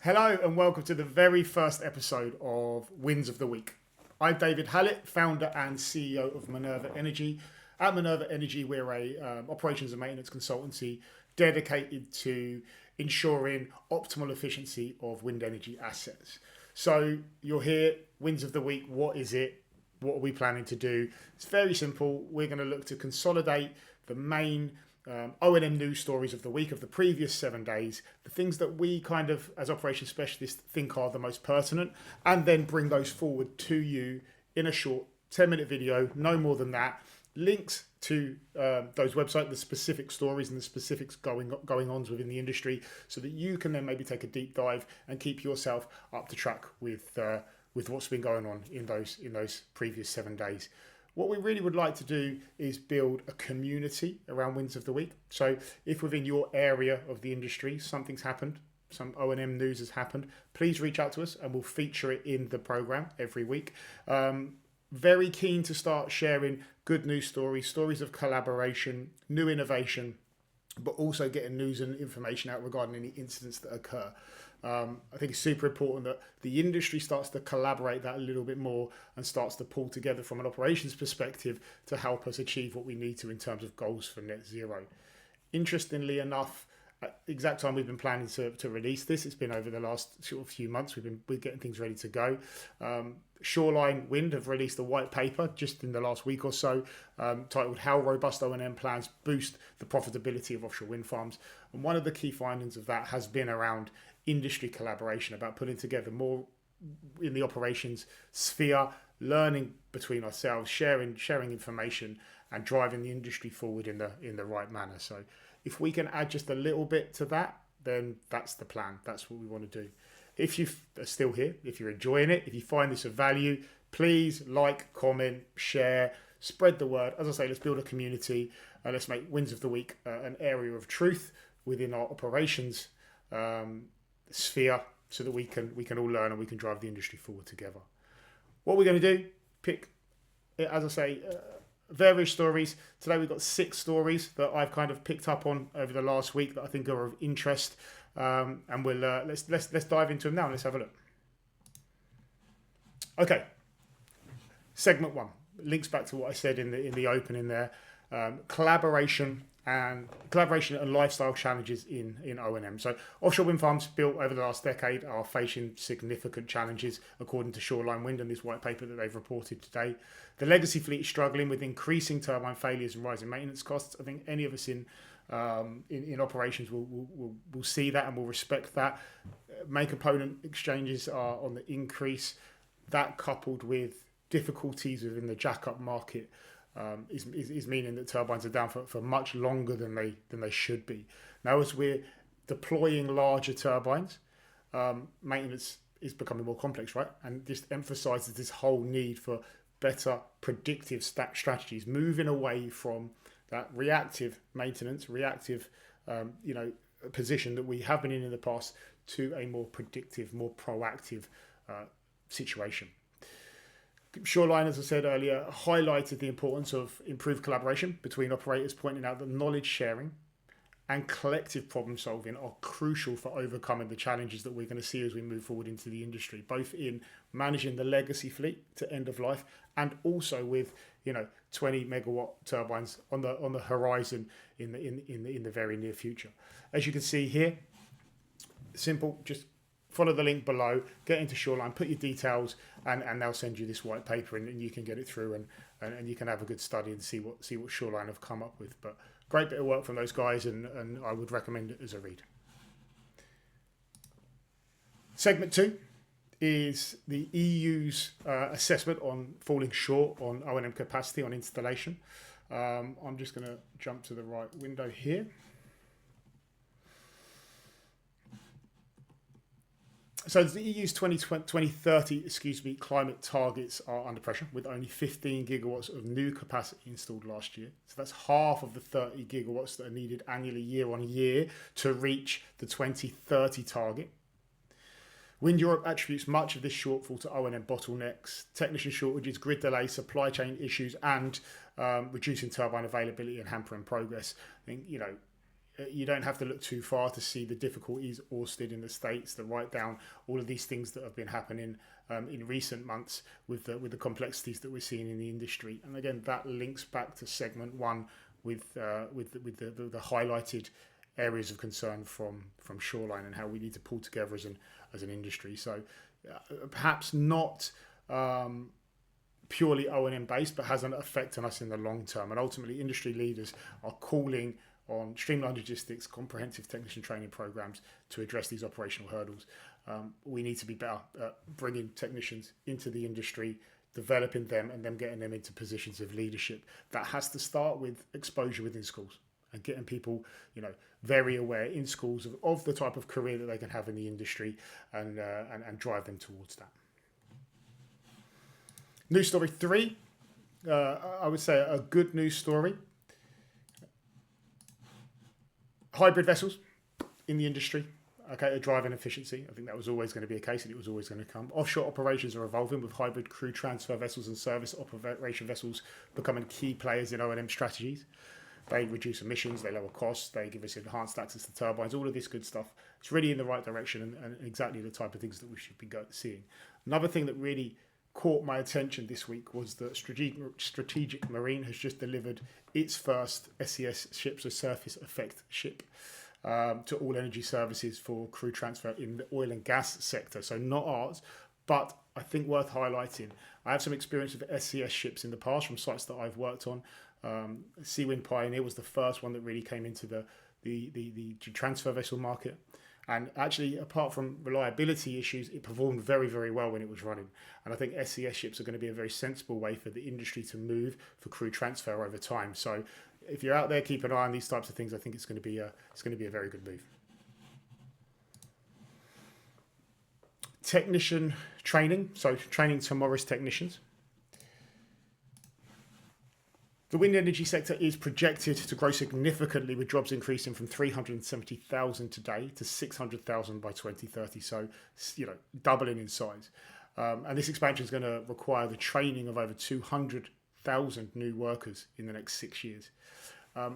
Hello and welcome to the very first episode of Wins of the Week. I'm David Hallett, founder and CEO of Minerva Energy. At Minerva Energy, we're a operations and maintenance consultancy dedicated to ensuring optimal efficiency of wind energy assets. So you're here, Wins of the Week, what is it? What are we planning to do? It's very simple. We're going to look to consolidate the main O&M news stories of the week, of the previous 7 days, the things that we kind of, as operations specialists, think are the most pertinent, and then bring those forward to you in a short 10-minute video, no more than that. Links to those websites, the specific stories and the specifics going on within the industry, so that you can then maybe take a deep dive and keep yourself up to track with what's been going on in those previous 7 days. What we really would like to do is build a community around Wins of the Week. So if within your area of the industry something's happened, some O&M news has happened, please reach out to us and we'll feature it in the program every week. Very keen to start sharing good news stories of collaboration, new innovation, but also getting news and information out regarding any incidents that occur. I think it's super important that the industry starts to collaborate that a little bit more and starts to pull together from an operations perspective to help us achieve what we need to in terms of goals for net zero. Interestingly enough, at the exact time we've been planning to release this, it's been over the last sort of few months. We're getting things ready to go. Shoreline Wind have released a white paper just in the last week or so, titled "How Robust O&M Plans Boost the Profitability of Offshore Wind Farms." And one of the key findings of that has been around industry collaboration, about putting together more in the operations sphere, learning between ourselves, sharing information, and driving the industry forward in the right manner. So if we can add just a little bit to that, then that's the plan. That's what we want to do. If you are still here, if you're enjoying it, if you find this of value, please like, comment, share, spread the word. As I say, let's build a community and let's make Wins of the Week an area of truth within our operations sphere, so that we can all learn and we can drive the industry forward together. What we're going to do, pick, as I say, various stories. Today we've got 6 stories that I've kind of picked up on over the last week that I think are of interest, and we'll let's dive into them now and let's have a look. Okay, segment 1 links back to what I said in the opening there. Collaboration and lifestyle challenges in O&M. So offshore wind farms built over the last decade are facing significant challenges, according to Shoreline Wind and this white paper that they've reported today. The legacy fleet is struggling with increasing turbine failures and rising maintenance costs. I think any of us in operations will see that and will respect that. Main component exchanges are on the increase. That, coupled with difficulties within the jack-up market, is meaning that turbines are down for much longer than they should be. Now, as we're deploying larger turbines, maintenance is becoming more complex, right? And this emphasises this whole need for better predictive strategies, moving away from that reactive maintenance, position that we have been in the past, to a more predictive, more proactive situation. Shoreline, as I said earlier, highlighted the importance of improved collaboration between operators, pointing out that knowledge sharing and collective problem solving are crucial for overcoming the challenges that we're going to see as we move forward into the industry, both in managing the legacy fleet to end of life and also with 20 megawatt turbines on the horizon in the very near future. As you can see here, simple, just follow the link below, get into Shoreline, put your details, and they'll send you this white paper, and you can get it through and you can have a good study and see what Shoreline have come up with. But great bit of work from those guys, and I would recommend it as a read. Segment 2 is the EU's assessment on falling short on O&M capacity on installation. I'm just going to jump to the right window here. So the EU's 2030 climate targets are under pressure, with only 15 gigawatts of new capacity installed last year. So that's half of the 30 gigawatts that are needed annually year on year to reach the 2030 target. Wind Europe attributes much of this shortfall to O&M bottlenecks, technician shortages, grid delays, supply chain issues, and reducing turbine availability and hampering progress. I think, you don't have to look too far to see the difficulties Ørsted in the States, to write down all of these things that have been happening in recent months with the complexities that we're seeing in the industry. And again, that links back to segment one with the highlighted areas of concern from Shoreline and how we need to pull together as an industry. So perhaps not purely O&M based, but has an effect on us in the long term. And ultimately, industry leaders are calling on streamlined logistics, comprehensive technician training programs to address these operational hurdles. We need to be better at bringing technicians into the industry, developing them, and then getting them into positions of leadership. That has to start with exposure within schools and getting people, very aware in schools of the type of career that they can have in the industry, and drive them towards that. News story 3, I would say a good news story. Hybrid vessels in the industry, are driving efficiency. I think that was always going to be a case, and it was always going to come. Offshore operations are evolving, with hybrid crew transfer vessels and service operation vessels becoming key players in O&M strategies. They reduce emissions, they lower costs, they give us enhanced access to turbines, all of this good stuff. It's really in the right direction and exactly the type of things that we should be seeing. Another thing that really caught my attention this week was that Strategic Marine has just delivered its first SES ships, a surface effect ship, to All Energy Services for crew transfer in the oil and gas sector. So not ours, but I think worth highlighting. I have some experience with SES ships in the past from sites that I've worked on. Seawind Pioneer was the first one that really came into the transfer vessel market. And actually, apart from reliability issues, it performed very, very well when it was running. And I think SES ships are going to be a very sensible way for the industry to move for crew transfer over time. So if you're out there, keep an eye on these types of things. I think it's going to be a very good move. Technician training, so training tomorrow's technicians. The wind energy sector is projected to grow significantly, with jobs increasing from 370,000 today to 600,000 by 2030. So, doubling in size. And this expansion is going to require the training of over 200,000 new workers in the next 6 years. A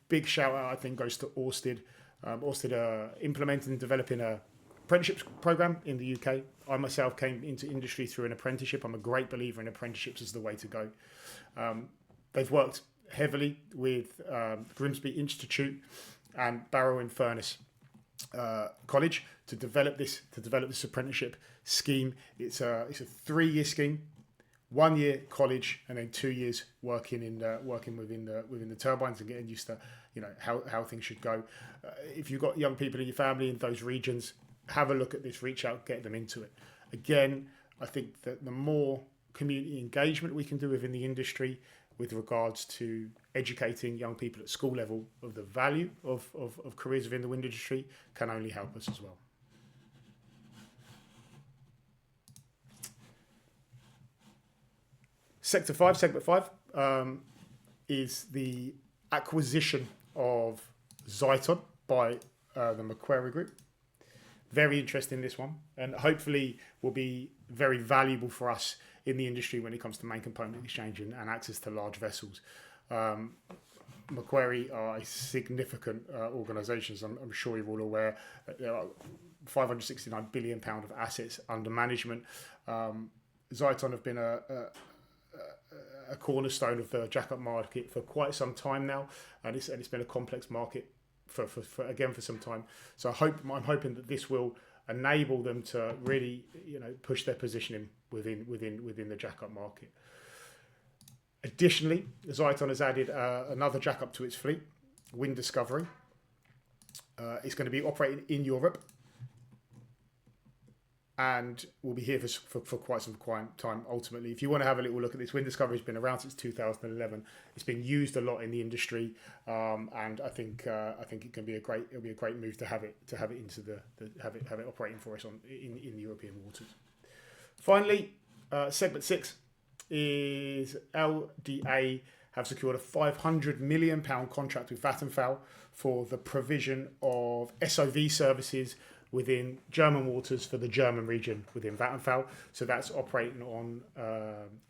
big shout out, I think, goes to Ørsted. Ørsted are implementing and developing a apprenticeships program in the UK. I myself came into industry through an apprenticeship. I'm a great believer in apprenticeships as the way to go. They've worked heavily with Grimsby Institute and Barrow and Furness College to develop this apprenticeship scheme. It's a 3-year scheme, 1 year college, and then 2 years working within the turbines and getting used to how things should go. If you've got young people in your family in those regions, have a look at this, reach out, get them into it. Again, I think that the more community engagement we can do within the industry with regards to educating young people at school level of the value of careers within the wind industry can only help us as well. Segment 5 is the acquisition of Zyton by the Macquarie Group. Very interesting, this one, and hopefully will be very valuable for us in the industry when it comes to main component exchange and access to large vessels. Macquarie are a significant organisation, as I'm sure you're all aware. There are £569 billion of assets under management. Zyton have been a cornerstone of the jack-up market for quite some time now, and it's been a complex market for some time. So I'm hoping that this will enable them to really push their positioning within the jack-up market. Additionally, Zyton has added another jack-up to its fleet, Wind Discovery. It's going to be operating in Europe and will be here for quite some time ultimately. If you want to have a little look at this, Wind Discovery has been around since 2011. It's been used a lot in the industry, and I think it can be a great move to have it have it operating for us in the European waters. Finally, segment 6 is LDA have secured a £500 million contract with Vattenfall for the provision of SOV services within German waters for the German region within Vattenfall. So that's operating on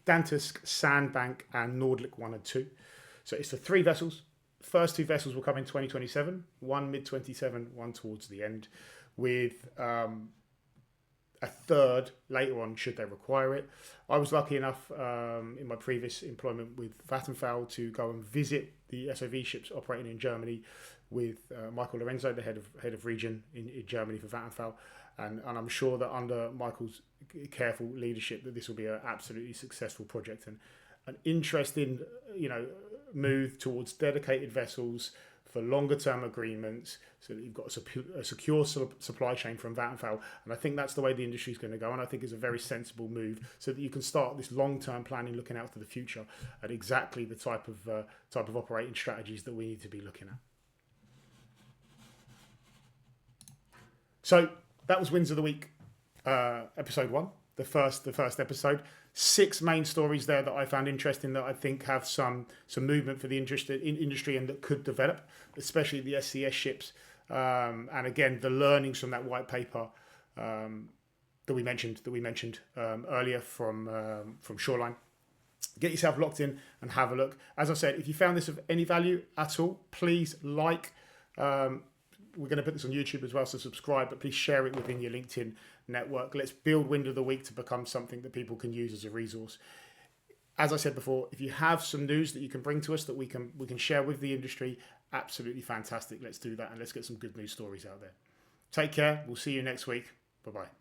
Dantusk, Sandbank and Nordlicht 1 and 2. So it's for 3 vessels, first two vessels will come in 2027, one mid-27, one towards the end, with a third later on should they require it. I was lucky enough in my previous employment with Vattenfall to go and visit the SOV ships operating in Germany with Michael Lorenzo, the head of region in Germany for Vattenfall, and I'm sure that under Michael's careful leadership that this will be an absolutely successful project and an interesting move towards dedicated vessels for longer term agreements, so that you've got a secure supply chain from Vattenfall. And I think that's the way the industry is going to go. And I think it's a very sensible move, so that you can start this long term planning, looking out to the future at exactly the type of operating strategies that we need to be looking at. So that was Wins of the Week, episode 1, the first episode. 6 main stories there that I found interesting, that I think have some movement for the industry and that could develop, especially the SCS ships. And again, the learnings from that white paper that we mentioned earlier from Shoreline. Get yourself locked in and have a look. As I said, if you found this of any value at all, please like. We're going to put this on YouTube as well, so subscribe, but please share it within your LinkedIn network. Let's build Wind of the Week to become something that people can use as a resource. As I said before, if you have some news that you can bring to us that we can share with the industry, absolutely fantastic. Let's do that, and let's get some good news stories out there. Take care. We'll see you next week. Bye-bye.